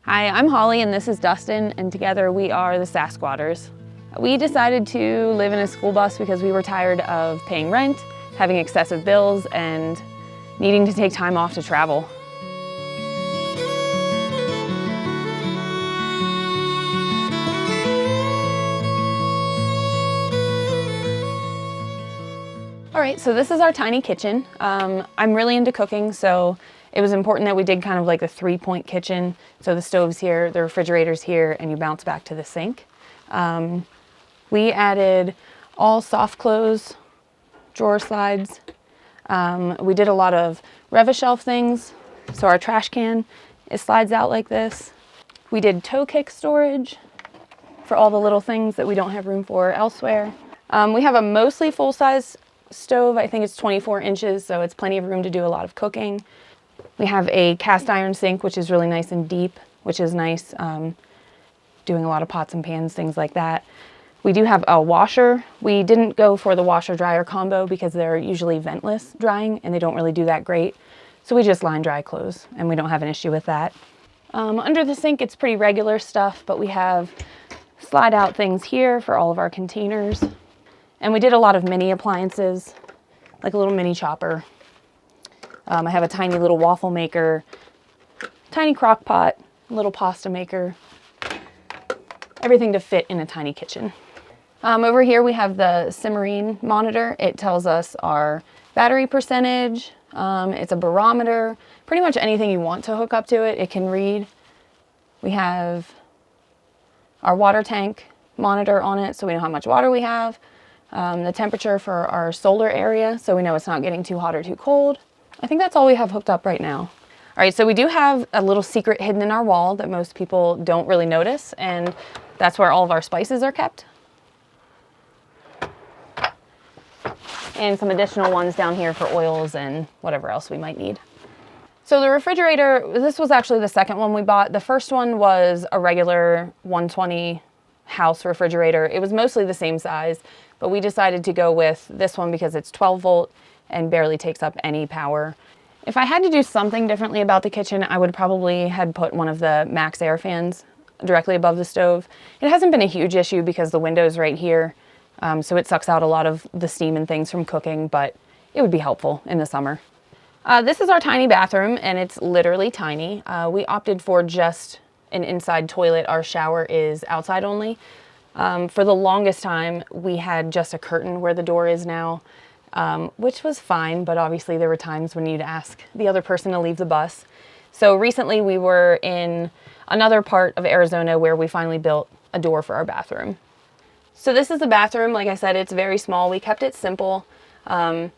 Hi, I'm Holly and this is Dustin, and together we are the Sasquatters. We decided to live in a school bus because we were tired of paying rent, having excessive bills, and needing to take time off to travel. All right, so this is our tiny kitchen. I'm really into cooking, so it was important that we did kind of like a 3-point kitchen. So the stove's here, the refrigerator's here, and you bounce back to the sink. We added all soft close drawer slides. We did a lot of Rev-A-Shelf things. So our trash can, it slides out like this. We did toe kick storage for all the little things that we don't have room for elsewhere. We have a mostly full-size stove. I think it's 24 inches, so it's plenty of room to do a lot of cooking. We have a cast iron sink, which is really nice and deep, which is nice, doing a lot of pots and pans, things like that. We do have a washer. We didn't go for the washer-dryer combo because they're usually ventless drying and they don't really do that great. So we just line dry clothes and we don't have an issue with that. Under the sink, it's pretty regular stuff, but we have slide out things here for all of our containers. And we did a lot of mini appliances, like a little mini chopper. I have a tiny little waffle maker, tiny crock pot, little pasta maker, everything to fit in a tiny kitchen. Over here we have the Simmarine monitor. It tells us our battery percentage. It's a barometer. Pretty much anything you want to hook up to it, it can read. We have our water tank monitor on it, so we know how much water we have. The temperature for our solar area, so we know it's not getting too hot or too cold. I think that's all we have hooked up right now. All right, so we do have a little secret hidden in our wall that most people don't really notice, and that's where all of our spices are kept. And some additional ones down here for oils and whatever else we might need. So the refrigerator, this was actually the second one we bought. The first one was a regular 120 house refrigerator. It was mostly the same size, but we decided to go with this one because it's 12 volt and barely takes up any power. If I had to do something differently about the kitchen, I would probably had put one of the Max Air fans directly above the stove. It hasn't been a huge issue because the window's right here, so it sucks out a lot of the steam and things from cooking, but it would be helpful in the summer. This is our tiny bathroom, and it's literally tiny. We opted for just an inside toilet. Our shower is outside only. For the longest time, we had just a curtain where the door is now, which was fine, but obviously there were times when you'd ask the other person to leave the bus. So recently we were in another part of Arizona where we finally built a door for our bathroom. So this is the bathroom. Like I said, it's very small. We kept it simple. There's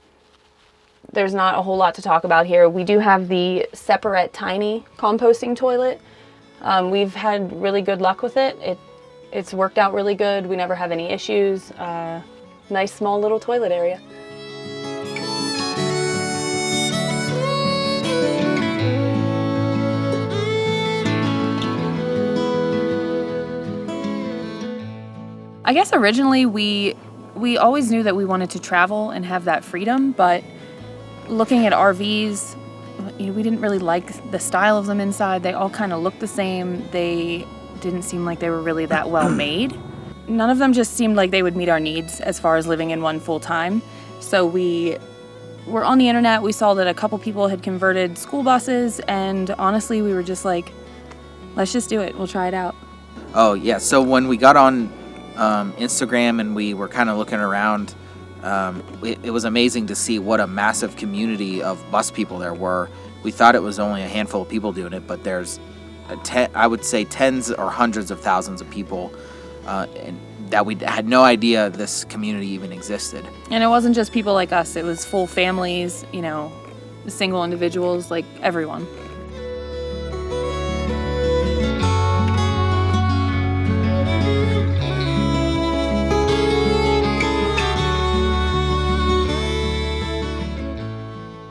not a whole lot to talk about here. We do have the Separate Tiny composting toilet. We've had really good luck with it. It's worked out really good. We never have any issues. Nice small little toilet area. I guess originally we always knew that we wanted to travel and have that freedom, but looking at RVs, we didn't really like the style of them inside. They all kind of looked the same. They didn't seem like they were really that well made. None of them just seemed like they would meet our needs as far as living in one full time. So we were on the internet. We saw that a couple people had converted school buses, and honestly, we were just like, let's just do it. We'll try it out. Oh, yeah. So when we got on Instagram and we were kind of looking around, it was amazing to see what a massive community of bus people there were. We thought it was only a handful of people doing it, but there's I would say tens or hundreds of thousands of people, and that we had no idea this community even existed. And it wasn't just people like us. It was full families, single individuals, like everyone.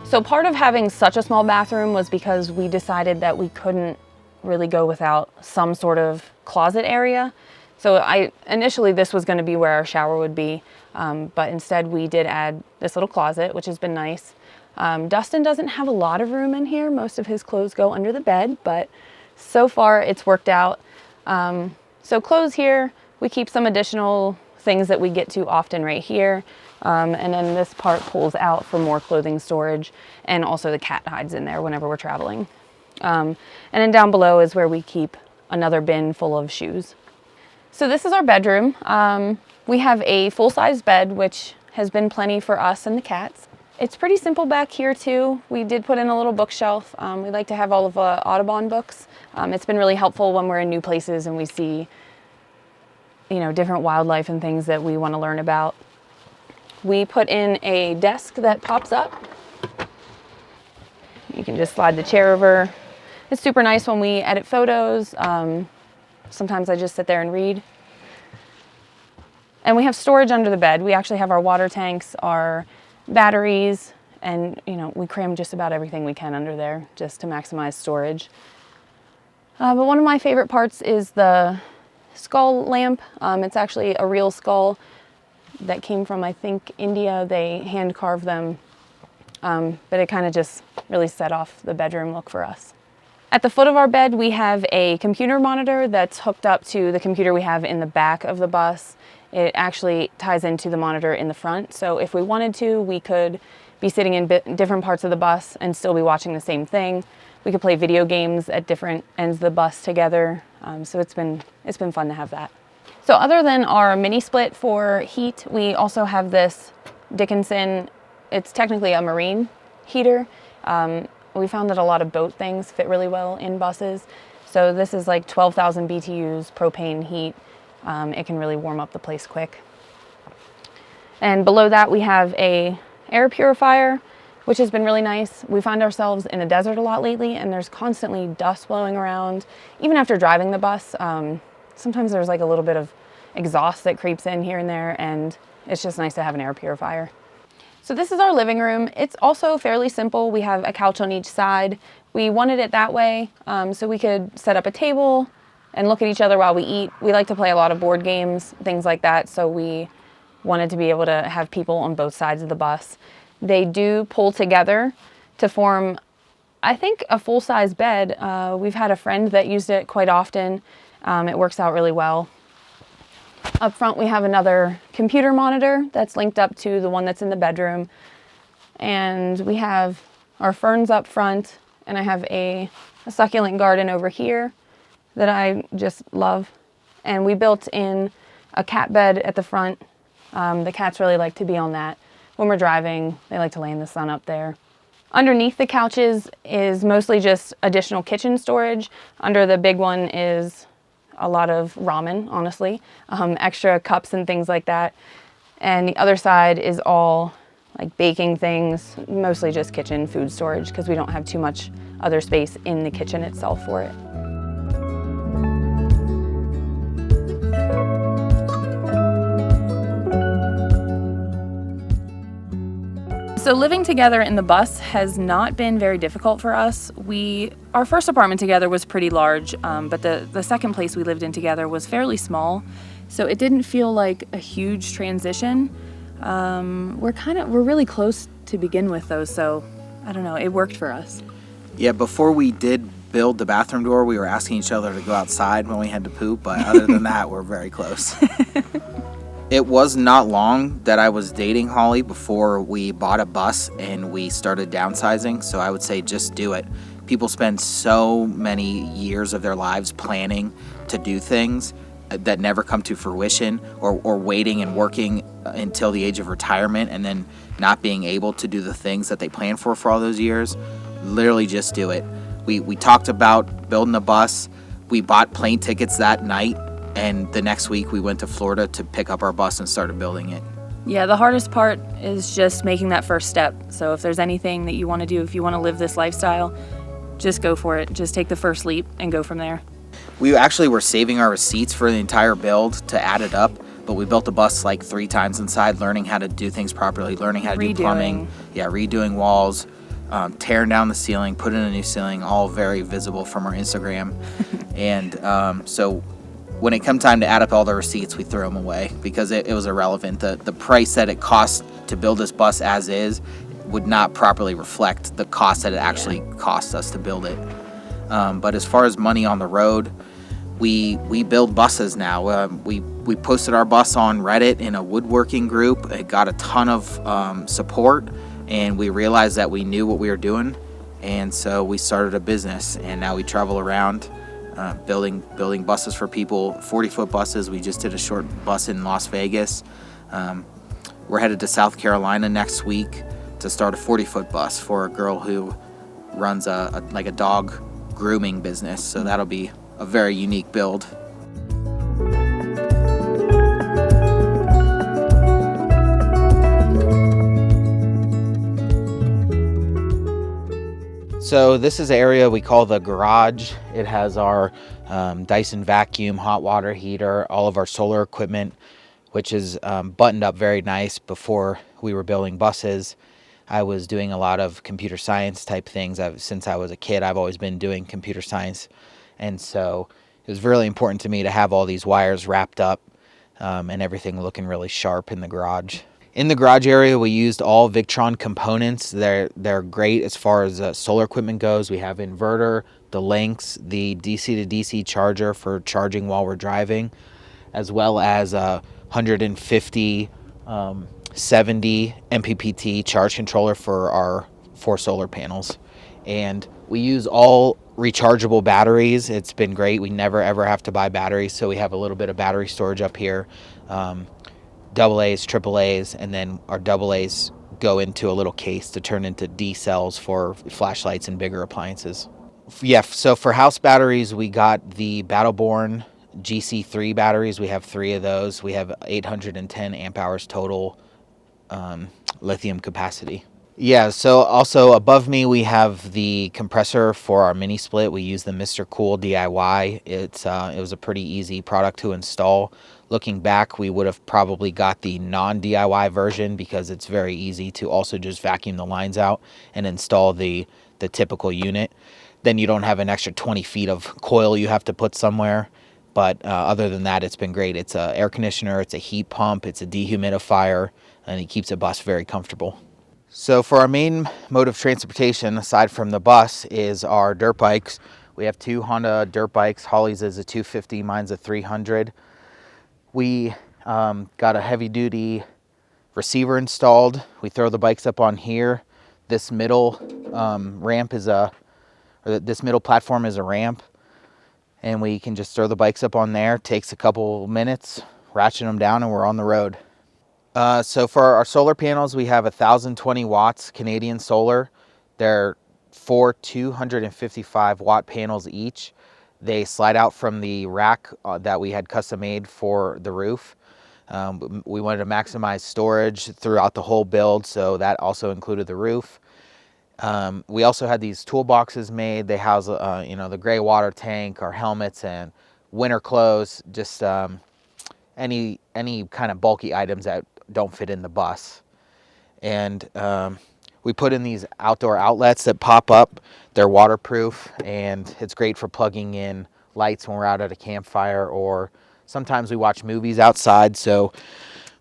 So part of having such a small bathroom was because we decided that we couldn't really go without some sort of closet area. So initially this was going to be where our shower would be, but instead we did add this little closet, which has been nice. Dustin doesn't have a lot of room in here. Most of his clothes go under the bed, but So far, it's worked out. So clothes here, we keep some additional things that we get to often right here. And then this part pulls out for more clothing storage, and also the cat hides in there whenever we're traveling. And then down below is where we keep another bin full of shoes. So this is our bedroom. We have a full-size bed, which has been plenty for us and the cats. It's pretty simple back here too. We did put in a little bookshelf. We like to have all of the Audubon books. It's been really helpful when we're in new places and we see, you know, different wildlife and things that we want to learn about. We put in a desk that pops up. You can just slide the chair over. It's super nice when we edit photos. Sometimes I just sit there and read. And we have storage under the bed. We actually have our water tanks, our batteries, and we cram just about everything we can under there just to maximize storage. But one of my favorite parts is the skull lamp. It's actually a real skull that came from, I think, India. They hand carved them, but it kind of just really set off the bedroom look for us. At the foot of our bed, we have a computer monitor that's hooked up to the computer we have in the back of the bus. It actually ties into the monitor in the front, so if we wanted to, we could be sitting in different parts of the bus and still be watching the same thing. We could play video games at different ends of the bus together, so it's been fun to have that. So other than our mini split for heat, we also have this Dickinson. It's technically a marine heater. We found that a lot of boat things fit really well in buses. So this is like 12,000 BTUs propane heat. It can really warm up the place quick. And below that we have a air purifier, which has been really nice. We find ourselves in the desert a lot lately, and there's constantly dust blowing around. Even after driving the bus, sometimes there's like a little bit of exhaust that creeps in here and there, and it's just nice to have an air purifier. So this is our living room. It's also fairly simple. We have a couch on each side. We wanted it that way so we could set up a table and look at each other while we eat. We like to play a lot of board games, things like that, so we wanted to be able to have people on both sides of the bus. They do pull together to form, I think, a full-size bed. We've had a friend that used it quite often. It works out really well. Up front we have another computer monitor that's linked up to the one that's in the bedroom. And we have our ferns up front, and I have a succulent garden over here that I just love. And we built in a cat bed at the front. The cats really like to be on that. When we're driving, they like to lay in the sun up there. Underneath the couches is mostly just additional kitchen storage. Under the big one is a lot of ramen, honestly, extra cups and things like that. And the other side is all like baking things, mostly just kitchen food storage because we don't have too much other space in the kitchen itself for it. So living together in the bus has not been very difficult for us. Our first apartment together was pretty large, but the second place we lived in together was fairly small, so it didn't feel like a huge transition. We're really close to begin with though, so I don't know, it worked for us. Yeah, before we did build the bathroom door, we were asking each other to go outside when we had to poop, but other than that, we're very close. It was not long that I was dating Holly before we bought a bus and we started downsizing, so I would say just do it. People spend so many years of their lives planning to do things that never come to fruition, or waiting and working until the age of retirement and then not being able to do the things that they planned for all those years. Literally just do it. We talked about building a bus. We bought plane tickets that night. And the next week we went to Florida to pick up our bus and started building it. Yeah, the hardest part is just making that first step. So if there's anything that you want to do, if you want to live this lifestyle, just go for it. Just take the first leap and go from there. We actually were saving our receipts for the entire build to add it up, but we built the bus like 3 times inside, learning how to do things properly, learning how to do plumbing, redoing walls, tearing down the ceiling, putting in a new ceiling, all very visible from our Instagram. And so when it come time to add up all the receipts, we threw them away because it was irrelevant. The price that it cost to build this bus as is would not properly reflect the cost that it actually cost us to build it. But as far as money on the road, we build buses now. We posted our bus on Reddit in a woodworking group. It got a ton of support, and we realized that we knew what we were doing, and so we started a business. And now we travel around building buses for people, 40-foot buses. We just did a short bus in Las Vegas. We're headed to South Carolina next week to start a 40-foot bus for a girl who runs a dog grooming business. So that'll be a very unique build. So this is an area we call the garage. It has our Dyson vacuum, hot water heater, all of our solar equipment, which is buttoned up very nice. Before we were building buses, I was doing a lot of computer science type things. Since I was a kid, I've always been doing computer science. And so it was really important to me to have all these wires wrapped up and everything looking really sharp in the garage. In the garage area, we used all Victron components. They're great as far as solar equipment goes. We have inverter, the links, the DC to DC charger for charging while we're driving, as well as 150 70 MPPT charge controller for our 4 solar panels. And we use all rechargeable batteries. It's been great. We never ever have to buy batteries, so we have a little bit of battery storage up here. AA's, AAA's, and then our AA's go into a little case to turn into D cells for flashlights and bigger appliances. Yeah, so for house batteries, we got the Battleborn GC3 batteries. We have 3 of those. We have 810 amp hours total lithium capacity. Yeah, so also above me we have the compressor for our mini split. We use the Mr. Cool DIY. It was a pretty easy product to install. Looking back, we would have probably got the non-DIY version because it's very easy to also just vacuum the lines out and install the typical unit. Then you don't have an extra 20 feet of coil you have to put somewhere. But other than that, it's been great. It's an air conditioner, it's a heat pump, it's a dehumidifier, and it keeps a bus very comfortable. So for our main mode of transportation, aside from the bus, is our dirt bikes. We have 2 Honda dirt bikes. Holly's is a 250, mine's a 300. We got a heavy-duty receiver installed. We throw the bikes up on here. This middle this middle platform is a ramp, and we can just throw the bikes up on there. Takes a couple minutes, ratchet them down, and we're on the road. So for our solar panels, we have 1,020 watts Canadian solar. They're 4 255 watt panels each. They slide out from the rack that we had custom made for the roof. We wanted to maximize storage throughout the whole build, so that also included the roof. We also had these toolboxes made. They house, the gray water tank, our helmets, and winter clothes. Just any kind of bulky items that don't fit in the bus. And we put in these outdoor outlets that pop up. They're waterproof, and it's great for plugging in lights when we're out at a campfire, or sometimes we watch movies outside, so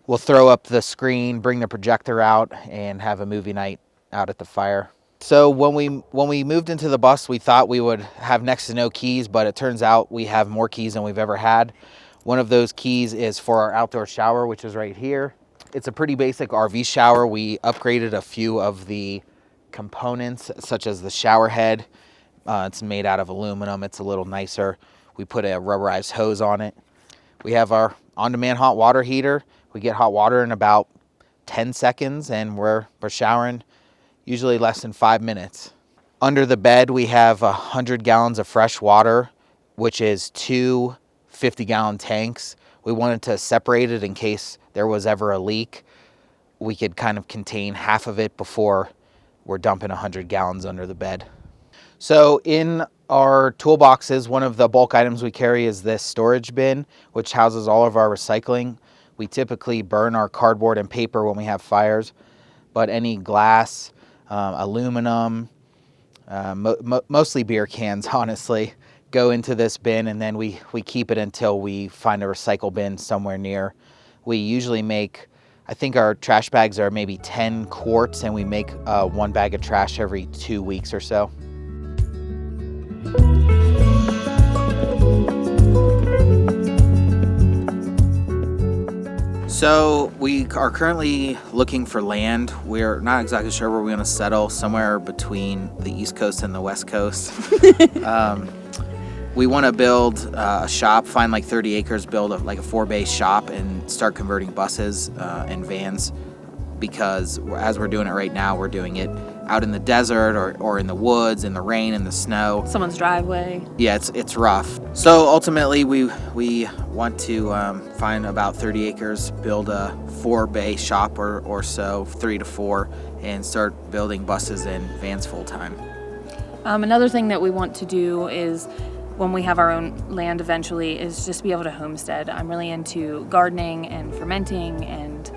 we'll throw up the screen, bring the projector out, and have a movie night out at the fire. So when we moved into the bus, we thought we would have next to no keys, but it turns out we have more keys than we've ever had. One of those keys is for our outdoor shower, which is right here. It's a pretty basic RV shower. We upgraded a few of the components, such as the shower head. It's made out of aluminum. It's a little nicer. We put a rubberized hose on it. We have our on-demand hot water heater. We get hot water in about 10 seconds, and we're showering usually less than 5 minutes. Under the bed, we have 100 gallons of fresh water, which is 2 50-gallon tanks. We wanted to separate it in case there was ever a leak. We could kind of contain half of it before we're dumping 100 gallons under the bed. So in our toolboxes, one of the bulk items we carry is this storage bin, which houses all of our recycling. We typically burn our cardboard and paper when we have fires, but any glass, aluminum, mostly beer cans, honestly, go into this bin, and then we keep it until we find a recycle bin somewhere near. We usually make, I think our trash bags are maybe 10 quarts, and we make 1 bag of trash every 2 weeks or so. So we are currently looking for land. We're not exactly sure where we're going to settle, somewhere between the East Coast and the West Coast. We want to build a shop, find like 30 acres, build a 4-bay shop and start converting buses and vans, because as we're doing it right now, we're doing it out in the desert or in the woods, in the rain, in the snow. Someone's driveway. Yeah, it's rough. So ultimately, we want to find about 30 acres, build a 4-bay shop or so, 3 to 4, and start building buses and vans full time. Another thing that we want to do is, when we have our own land eventually, is just be able to homestead. I'm really into gardening and fermenting and,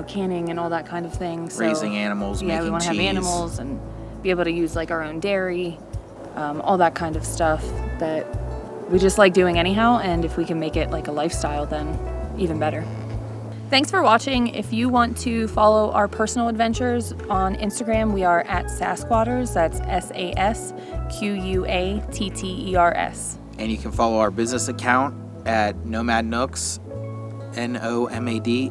canning and all that kind of thing. So, Raising animals, making cheese. Yeah, we want to have animals and be able to use like our own dairy, all that kind of stuff that we just like doing anyhow. And if we can make it like a lifestyle, then even better. Thanks for watching. If you want to follow our personal adventures on Instagram, we are at Sasquatters. That's SASQUATTERS. And you can follow our business account at Nomad Nooks, NOMADNOOKS.